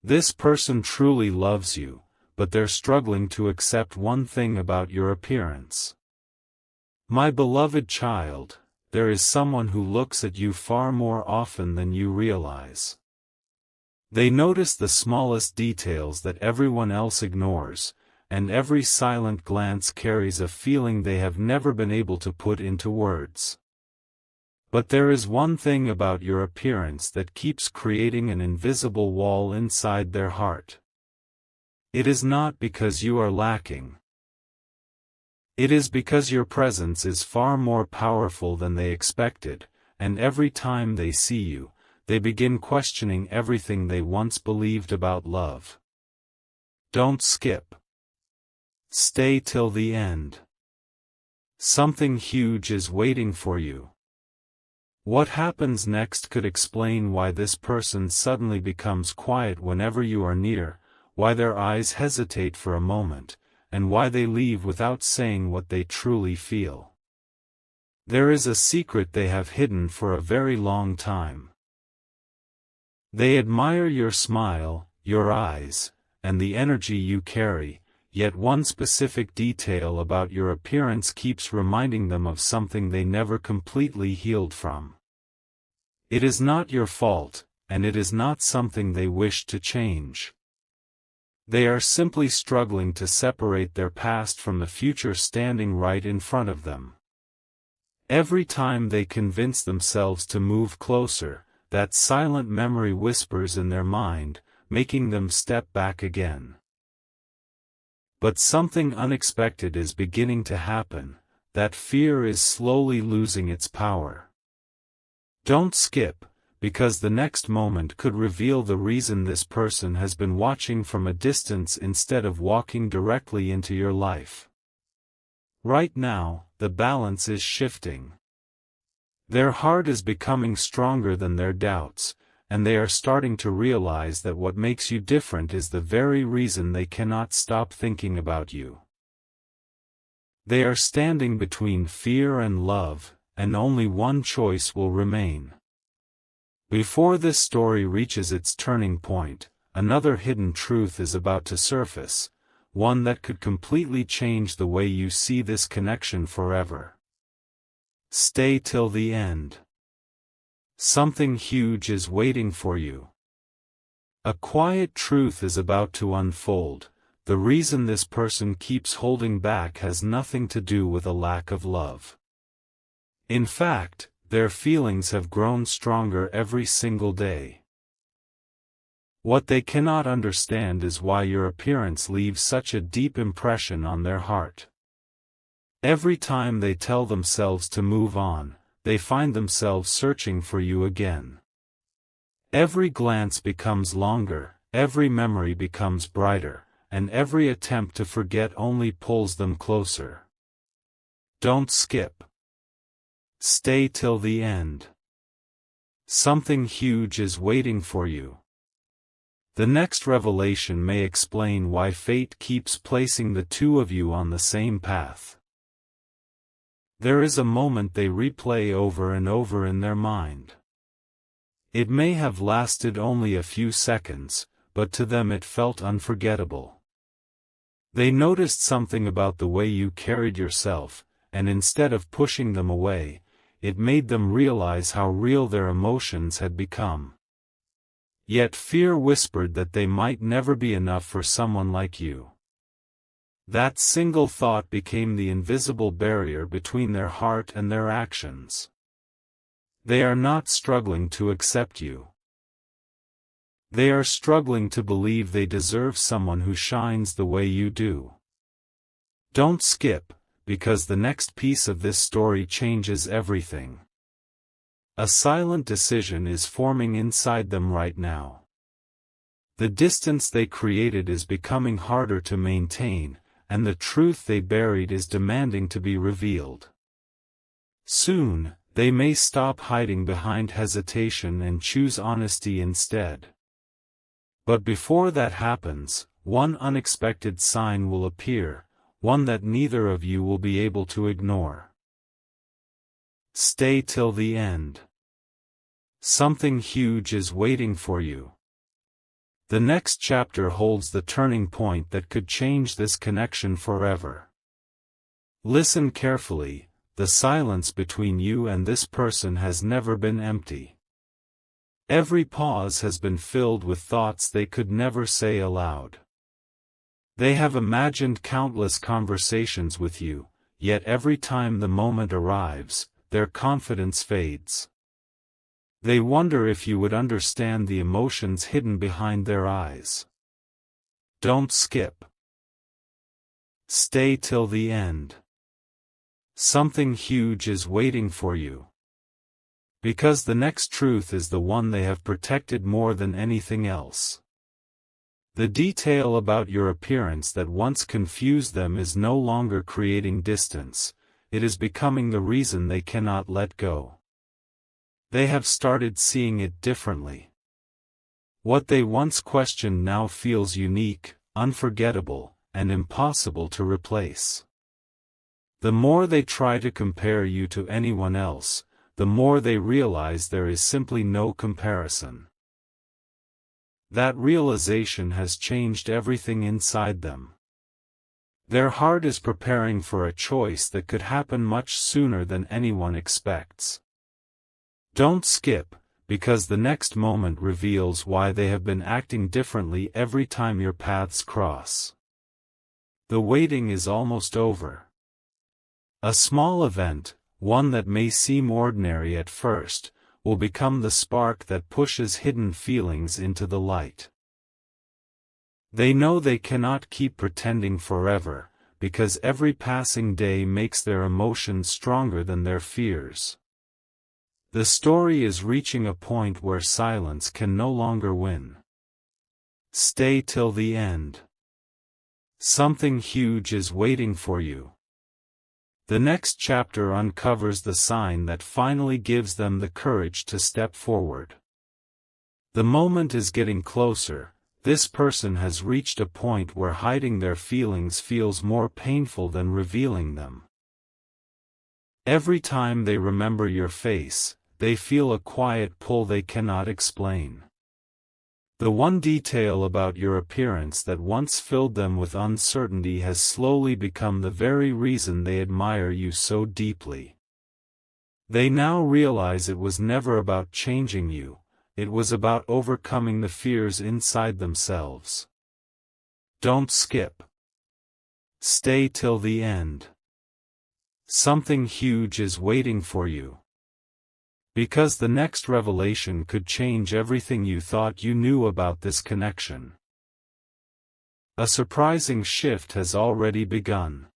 This person truly loves you, but they're struggling to accept one thing about your appearance. My beloved child, there is someone who looks at you far more often than you realize. They notice the smallest details that everyone else ignores, and every silent glance carries a feeling they have never been able to put into words. But there is one thing about your appearance that keeps creating an invisible wall inside their heart. It is not because you are lacking. It is because your presence is far more powerful than they expected, and every time they see you, they begin questioning everything they once believed about love. Don't skip. Stay till the end. Something huge is waiting for you. What happens next could explain why this person suddenly becomes quiet whenever you are near, why their eyes hesitate for a moment, and why they leave without saying what they truly feel. There is a secret they have hidden for a very long time. They admire your smile, your eyes, and the energy you carry, yet one specific detail about your appearance keeps reminding them of something they never completely healed from. It is not your fault, and it is not something they wish to change. They are simply struggling to separate their past from the future standing right in front of them. Every time they convince themselves to move closer, that silent memory whispers in their mind, making them step back again. But something unexpected is beginning to happen, that fear is slowly losing its power. Don't skip, because the next moment could reveal the reason this person has been watching from a distance instead of walking directly into your life. Right now, the balance is shifting. Their heart is becoming stronger than their doubts, and they are starting to realize that what makes you different is the very reason they cannot stop thinking about you. They are standing between fear and love, and only one choice will remain. Before this story reaches its turning point, another hidden truth is about to surface, one that could completely change the way you see this connection forever. Stay till the end. Something huge is waiting for you. A quiet truth is about to unfold. The reason this person keeps holding back has nothing to do with a lack of love. In fact, their feelings have grown stronger every single day. What they cannot understand is why your appearance leaves such a deep impression on their heart. Every time they tell themselves to move on, they find themselves searching for you again. Every glance becomes longer, every memory becomes brighter, and every attempt to forget only pulls them closer. Don't skip. Stay till the end. Something huge is waiting for you. The next revelation may explain why fate keeps placing the two of you on the same path. There is a moment they replay over and over in their mind. It may have lasted only a few seconds, but to them it felt unforgettable. They noticed something about the way you carried yourself, and instead of pushing them away, it made them realize how real their emotions had become. Yet fear whispered that they might never be enough for someone like you. That single thought became the invisible barrier between their heart and their actions. They are not struggling to accept you. They are struggling to believe they deserve someone who shines the way you do. Don't skip, because the next piece of this story changes everything. A silent decision is forming inside them right now. The distance they created is becoming harder to maintain, and the truth they buried is demanding to be revealed. Soon, they may stop hiding behind hesitation and choose honesty instead. But before that happens, one unexpected sign will appear, one that neither of you will be able to ignore. Stay till the end. Something huge is waiting for you. The next chapter holds the turning point that could change this connection forever. Listen carefully, the silence between you and this person has never been empty. Every pause has been filled with thoughts they could never say aloud. They have imagined countless conversations with you, yet every time the moment arrives, their confidence fades. They wonder if you would understand the emotions hidden behind their eyes. Don't skip. Stay till the end. Something huge is waiting for you. Because the next truth is the one they have protected more than anything else. The detail about your appearance that once confused them is no longer creating distance, it is becoming the reason they cannot let go. They have started seeing it differently. What they once questioned now feels unique, unforgettable, and impossible to replace. The more they try to compare you to anyone else, the more they realize there is simply no comparison. That realization has changed everything inside them. Their heart is preparing for a choice that could happen much sooner than anyone expects. Don't skip, because the next moment reveals why they have been acting differently every time your paths cross. The waiting is almost over. A small event, one that may seem ordinary at first, will become the spark that pushes hidden feelings into the light. They know they cannot keep pretending forever, because every passing day makes their emotions stronger than their fears. The story is reaching a point where silence can no longer win. Stay till the end. Something huge is waiting for you. The next chapter uncovers the sign that finally gives them the courage to step forward. The moment is getting closer. This person has reached a point where hiding their feelings feels more painful than revealing them. Every time they remember your face, they feel a quiet pull they cannot explain. The one detail about your appearance that once filled them with uncertainty has slowly become the very reason they admire you so deeply. They now realize it was never about changing you, it was about overcoming the fears inside themselves. Don't skip. Stay till the end. Something huge is waiting for you. Because the next revelation could change everything you thought you knew about this connection. A surprising shift has already begun.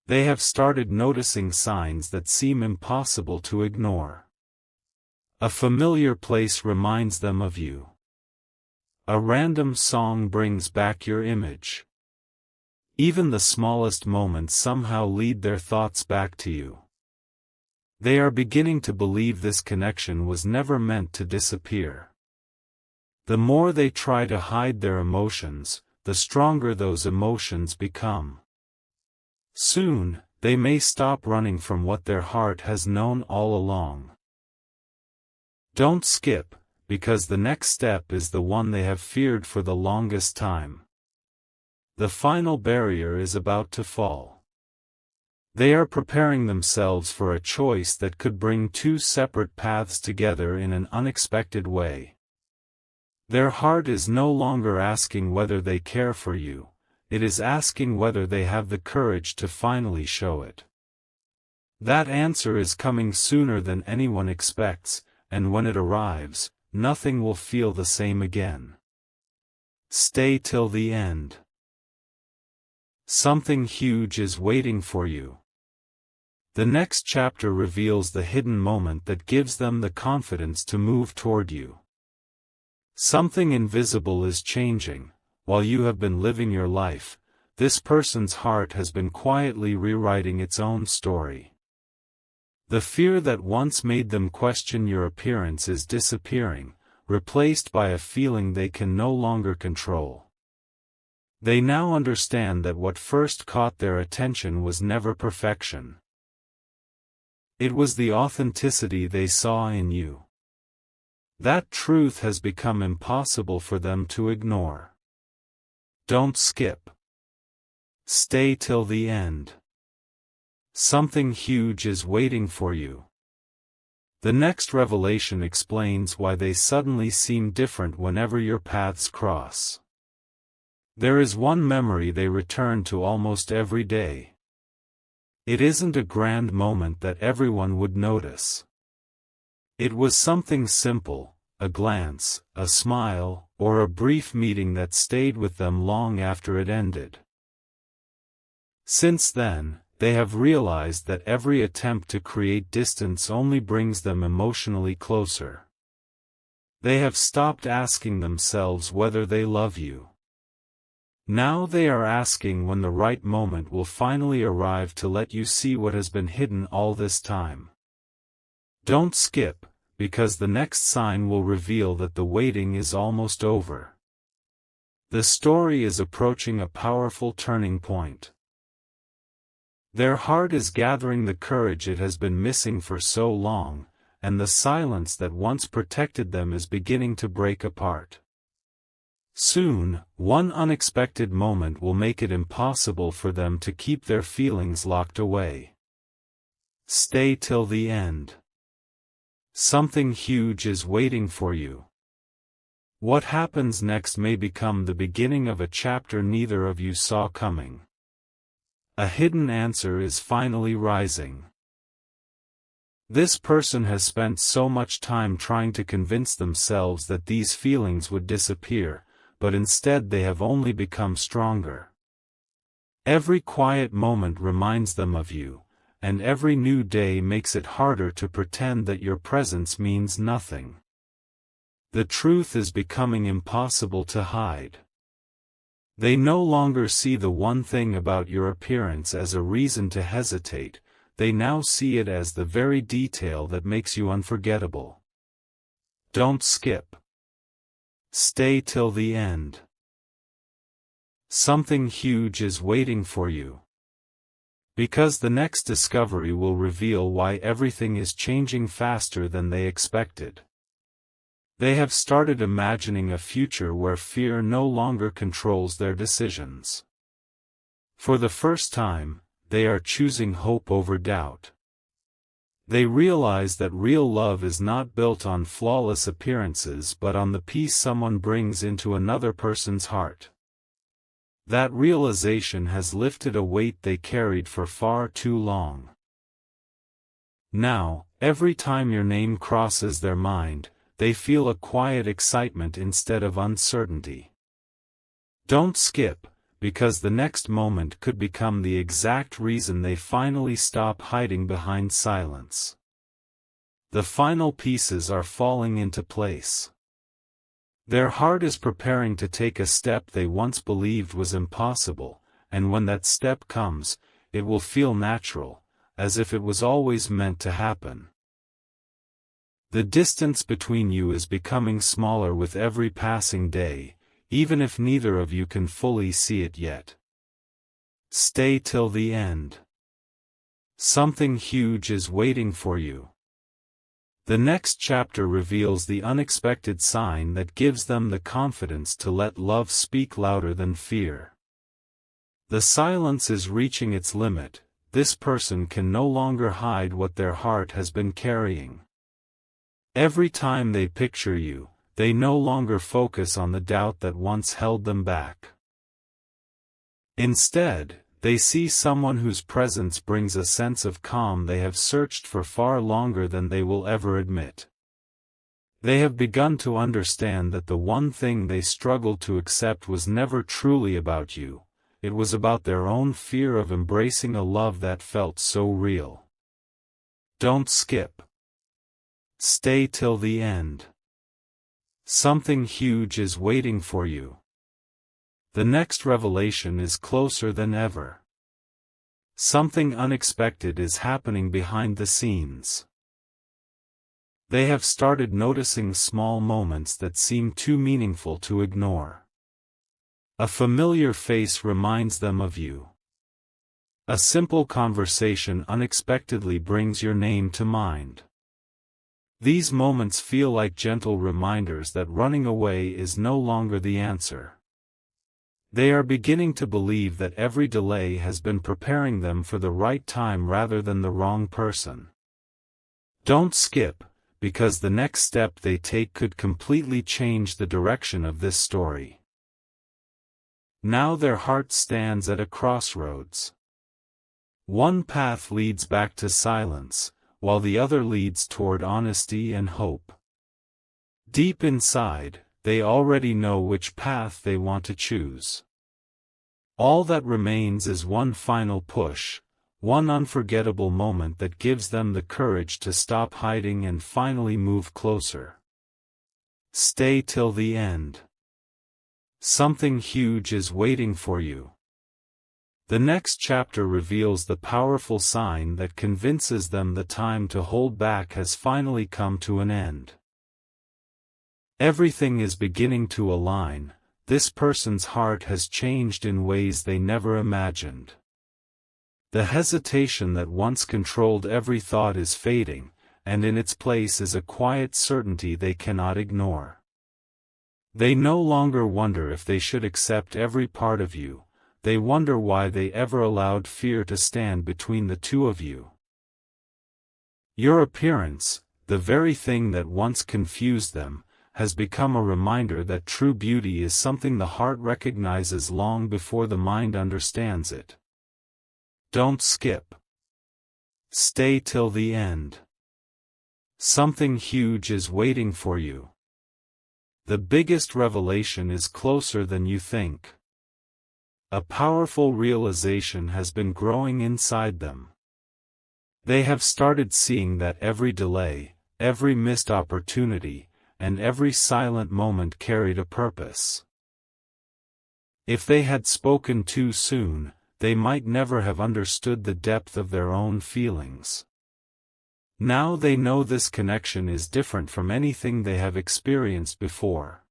They have started noticing signs that seem impossible to ignore. A familiar place reminds them of you. A random song brings back your image. Even the smallest moments somehow lead their thoughts back to you. They are beginning to believe this connection was never meant to disappear. The more they try to hide their emotions, the stronger those emotions become. Soon, they may stop running from what their heart has known all along. Don't skip, because the next step is the one they have feared for the longest time. The final barrier is about to fall. They are preparing themselves for a choice that could bring two separate paths together in an unexpected way. Their heart is no longer asking whether they care for you, it is asking whether they have the courage to finally show it. That answer is coming sooner than anyone expects, and when it arrives, nothing will feel the same again. Stay till the end. Something huge is waiting for you. The next chapter reveals the hidden moment that gives them the confidence to move toward you. Something invisible is changing. While you have been living your life, this person's heart has been quietly rewriting its own story. The fear that once made them question your appearance is disappearing, replaced by a feeling they can no longer control. They now understand that what first caught their attention was never perfection. It was the authenticity they saw in you. That truth has become impossible for them to ignore. Don't skip. Stay till the end. Something huge is waiting for you. The next revelation explains why they suddenly seem different whenever your paths cross. There is one memory they return to almost every day. It isn't a grand moment that everyone would notice. It was something simple, a glance, a smile, or a brief meeting that stayed with them long after it ended. Since then, they have realized that every attempt to create distance only brings them emotionally closer. They have stopped asking themselves whether they love you. Now they are asking when the right moment will finally arrive to let you see what has been hidden all this time. Don't skip, because the next sign will reveal that the waiting is almost over. The story is approaching a powerful turning point. Their heart is gathering the courage it has been missing for so long, and the silence that once protected them is beginning to break apart. Soon, one unexpected moment will make it impossible for them to keep their feelings locked away. Stay till the end. Something huge is waiting for you. What happens next may become the beginning of a chapter neither of you saw coming. A hidden answer is finally rising. This person has spent so much time trying to convince themselves that these feelings would disappear, but instead they have only become stronger. Every quiet moment reminds them of you, and every new day makes it harder to pretend that your presence means nothing. The truth is becoming impossible to hide. They no longer see the one thing about your appearance as a reason to hesitate, they now see it as the very detail that makes you unforgettable. Don't skip. Stay till the end. Something huge is waiting for you. Because the next discovery will reveal why everything is changing faster than they expected. They have started imagining a future where fear no longer controls their decisions. For the first time, they are choosing hope over doubt. They realize that real love is not built on flawless appearances but on the peace someone brings into another person's heart. That realization has lifted a weight they carried for far too long. Now, every time your name crosses their mind, they feel a quiet excitement instead of uncertainty. Don't skip, because the next moment could become the exact reason they finally stop hiding behind silence. The final pieces are falling into place. Their heart is preparing to take a step they once believed was impossible, and when that step comes, it will feel natural, as if it was always meant to happen. The distance between you is becoming smaller with every passing day, even if neither of you can fully see it yet. Stay till the end. Something huge is waiting for you. The next chapter reveals the unexpected sign that gives them the confidence to let love speak louder than fear. The silence is reaching its limit, this person can no longer hide what their heart has been carrying. Every time they picture you, they no longer focus on the doubt that once held them back. Instead, they see someone whose presence brings a sense of calm they have searched for far longer than they will ever admit. They have begun to understand that the one thing they struggled to accept was never truly about you, it was about their own fear of embracing a love that felt so real. Don't skip. Stay till the end. Something huge is waiting for you. The next revelation is closer than ever. Something unexpected is happening behind the scenes. They have started noticing small moments that seem too meaningful to ignore. A familiar face reminds them of you. A simple conversation unexpectedly brings your name to mind. These moments feel like gentle reminders that running away is no longer the answer. They are beginning to believe that every delay has been preparing them for the right time rather than the wrong person. Don't skip, because the next step they take could completely change the direction of this story. Now their heart stands at a crossroads. One path leads back to silence, while the other leads toward honesty and hope. Deep inside, they already know which path they want to choose. All that remains is one final push, one unforgettable moment that gives them the courage to stop hiding and finally move closer. Stay till the end. Something huge is waiting for you. The next chapter reveals the powerful sign that convinces them the time to hold back has finally come to an end. Everything is beginning to align. This person's heart has changed in ways they never imagined. The hesitation that once controlled every thought is fading, and in its place is a quiet certainty they cannot ignore. They no longer wonder if they should accept every part of you, they wonder why they ever allowed fear to stand between the two of you. Your appearance, the very thing that once confused them, has become a reminder that true beauty is something the heart recognizes long before the mind understands it. Don't skip. Stay till the end. Something huge is waiting for you. The biggest revelation is closer than you think. A powerful realization has been growing inside them. They have started seeing that every delay, every missed opportunity, and every silent moment carried a purpose. If they had spoken too soon, they might never have understood the depth of their own feelings. Now they know this connection is different from anything they have experienced before.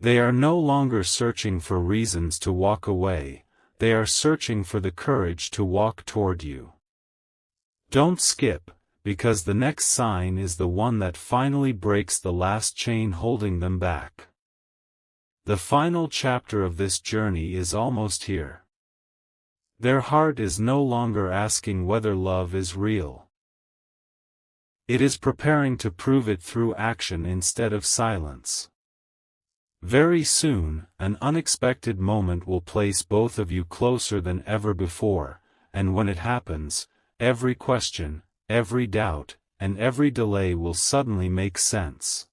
They are no longer searching for reasons to walk away, they are searching for the courage to walk toward you. Don't skip, because the next sign is the one that finally breaks the last chain holding them back. The final chapter of this journey is almost here. Their heart is no longer asking whether love is real. It is preparing to prove it through action instead of silence. Very soon, an unexpected moment will place both of you closer than ever before, and when it happens, every question, every doubt, and every delay will suddenly make sense.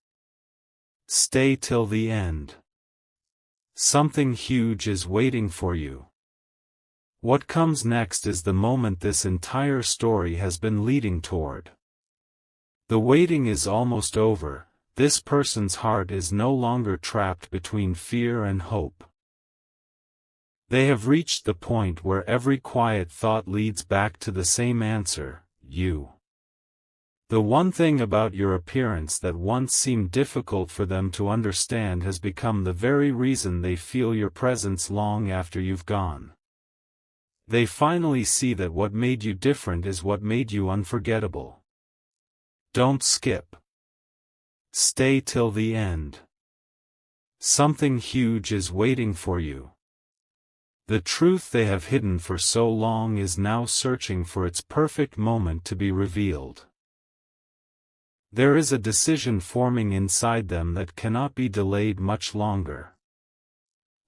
Stay till the end. Something huge is waiting for you. What comes next is the moment this entire story has been leading toward. The waiting is almost over, this person's heart is no longer trapped between fear and hope. They have reached the point where every quiet thought leads back to the same answer, you. The one thing about your appearance that once seemed difficult for them to understand has become the very reason they feel your presence long after you've gone. They finally see that what made you different is what made you unforgettable. Don't skip. Stay till the end. Something huge is waiting for you. The truth they have hidden for so long is now searching for its perfect moment to be revealed. There is a decision forming inside them that cannot be delayed much longer.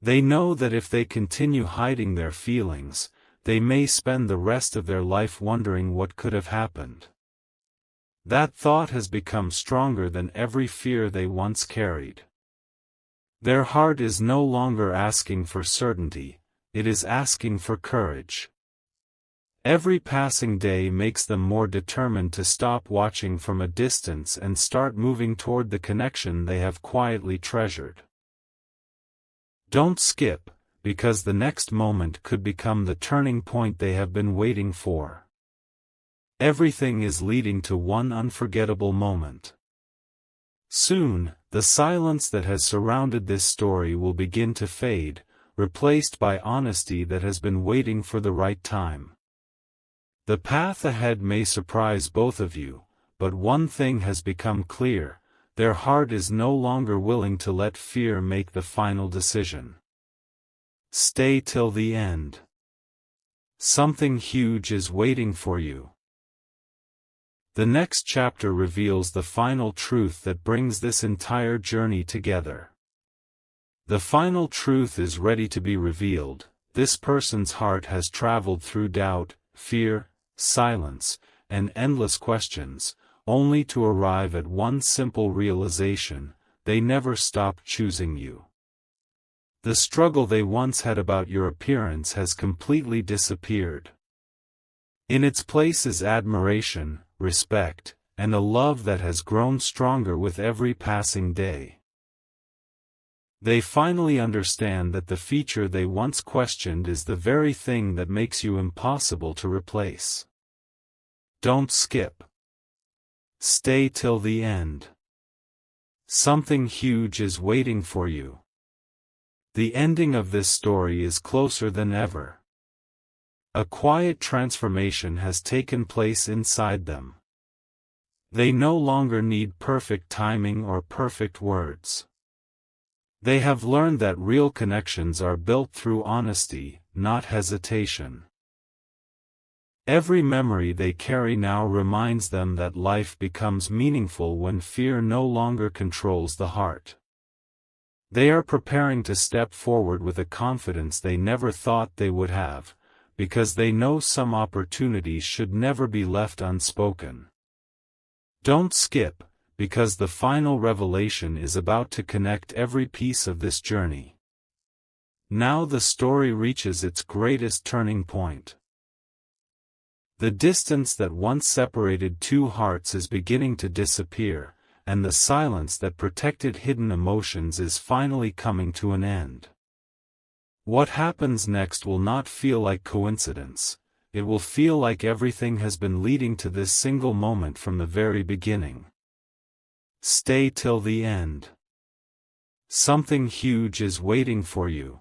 They know that if they continue hiding their feelings, they may spend the rest of their life wondering what could have happened. That thought has become stronger than every fear they once carried. Their heart is no longer asking for certainty, it is asking for courage. Every passing day makes them more determined to stop watching from a distance and start moving toward the connection they have quietly treasured. Don't skip, because the next moment could become the turning point they have been waiting for. Everything is leading to one unforgettable moment. Soon, the silence that has surrounded this story will begin to fade, replaced by honesty that has been waiting for the right time. The path ahead may surprise both of you, but one thing has become clear: their heart is no longer willing to let fear make the final decision. Stay till the end. Something huge is waiting for you. The next chapter reveals the final truth that brings this entire journey together. The final truth is ready to be revealed. This person's heart has traveled through doubt, fear, silence, and endless questions, only to arrive at one simple realization: they never stopped choosing you. The struggle they once had about your appearance has completely disappeared. In its place is admiration, respect, and a love that has grown stronger with every passing day. They finally understand that the feature they once questioned is the very thing that makes you impossible to replace. Don't skip. Stay till the end. Something huge is waiting for you. The ending of this story is closer than ever. A quiet transformation has taken place inside them. They no longer need perfect timing or perfect words. They have learned that real connections are built through honesty, not hesitation. Every memory they carry now reminds them that life becomes meaningful when fear no longer controls the heart. They are preparing to step forward with a confidence they never thought they would have, because they know some opportunities should never be left unspoken. Don't skip, because the final revelation is about to connect every piece of this journey. Now the story reaches its greatest turning point. The distance that once separated two hearts is beginning to disappear, and the silence that protected hidden emotions is finally coming to an end. What happens next will not feel like coincidence. It will feel like everything has been leading to this single moment from the very beginning. Stay till the end. Something huge is waiting for you.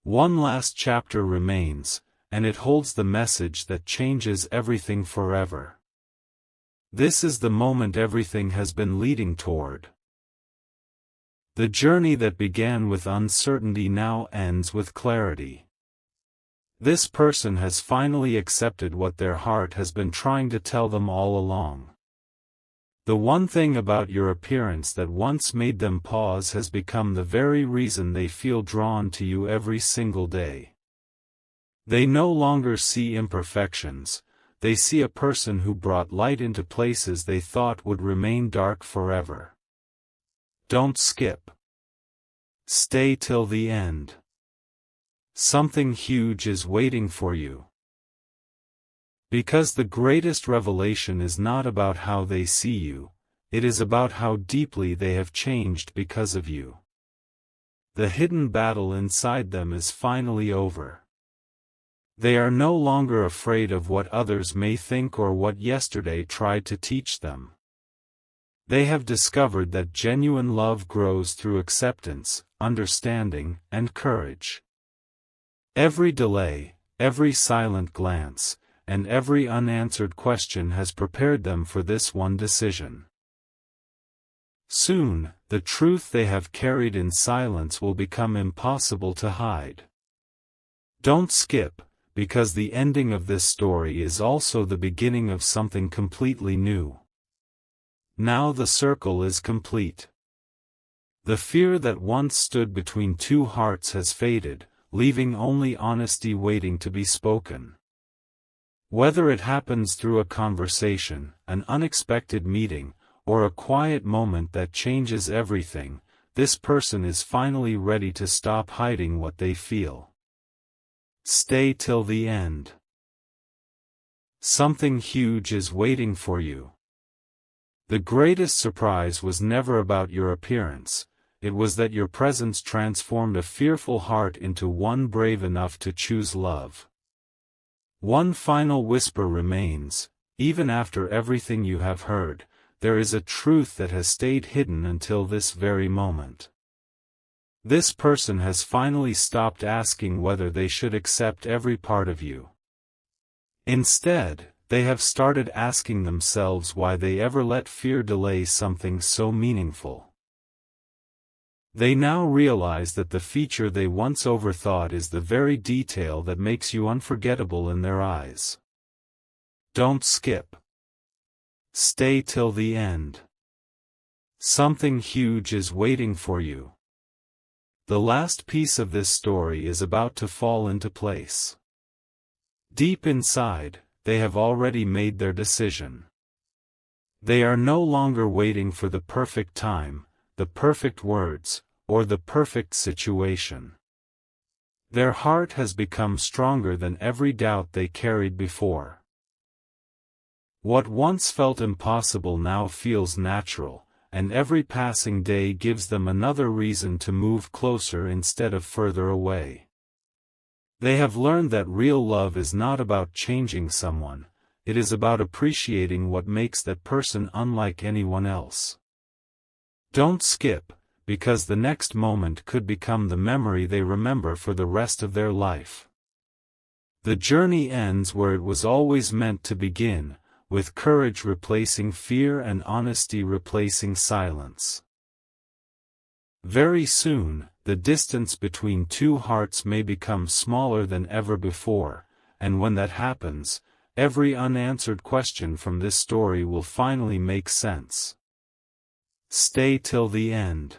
One last chapter remains, and it holds the message that changes everything forever. This is the moment everything has been leading toward. The journey that began with uncertainty now ends with clarity. This person has finally accepted what their heart has been trying to tell them all along. The one thing about your appearance that once made them pause has become the very reason they feel drawn to you every single day. They no longer see imperfections, they see a person who brought light into places they thought would remain dark forever. Don't skip. Stay till the end. Something huge is waiting for you. Because the greatest revelation is not about how they see you, it is about how deeply they have changed because of you. The hidden battle inside them is finally over. They are no longer afraid of what others may think or what yesterday tried to teach them. They have discovered that genuine love grows through acceptance, understanding, and courage. Every delay, every silent glance, and every unanswered question has prepared them for this one decision. Soon, the truth they have carried in silence will become impossible to hide. Don't skip, because the ending of this story is also the beginning of something completely new. Now the circle is complete. The fear that once stood between two hearts has faded, leaving only honesty waiting to be spoken. Whether it happens through a conversation, an unexpected meeting, or a quiet moment that changes everything, this person is finally ready to stop hiding what they feel. Stay till the end. Something huge is waiting for you. The greatest surprise was never about your appearance, it was that your presence transformed a fearful heart into one brave enough to choose love. One final whisper remains: even after everything you have heard, there is a truth that has stayed hidden until this very moment. This person has finally stopped asking whether they should accept every part of you. Instead, They have started asking themselves why they ever let fear delay something so meaningful. They now realize that the feature they once overthought is the very detail that makes you unforgettable in their eyes. Don't skip. Stay till the end. Something huge is waiting for you. The last piece of this story is about to fall into place. Deep inside, they have already made their decision. They are no longer waiting for the perfect time, the perfect words, or the perfect situation. Their heart has become stronger than every doubt they carried before. What once felt impossible now feels natural, and every passing day gives them another reason to move closer instead of further away. They have learned that real love is not about changing someone, it is about appreciating what makes that person unlike anyone else. Don't skip, because the next moment could become the memory they remember for the rest of their life. The journey ends where it was always meant to begin, with courage replacing fear and honesty replacing silence. Very soon, the distance between two hearts may become smaller than ever before, and when that happens, every unanswered question from this story will finally make sense. Stay till the end.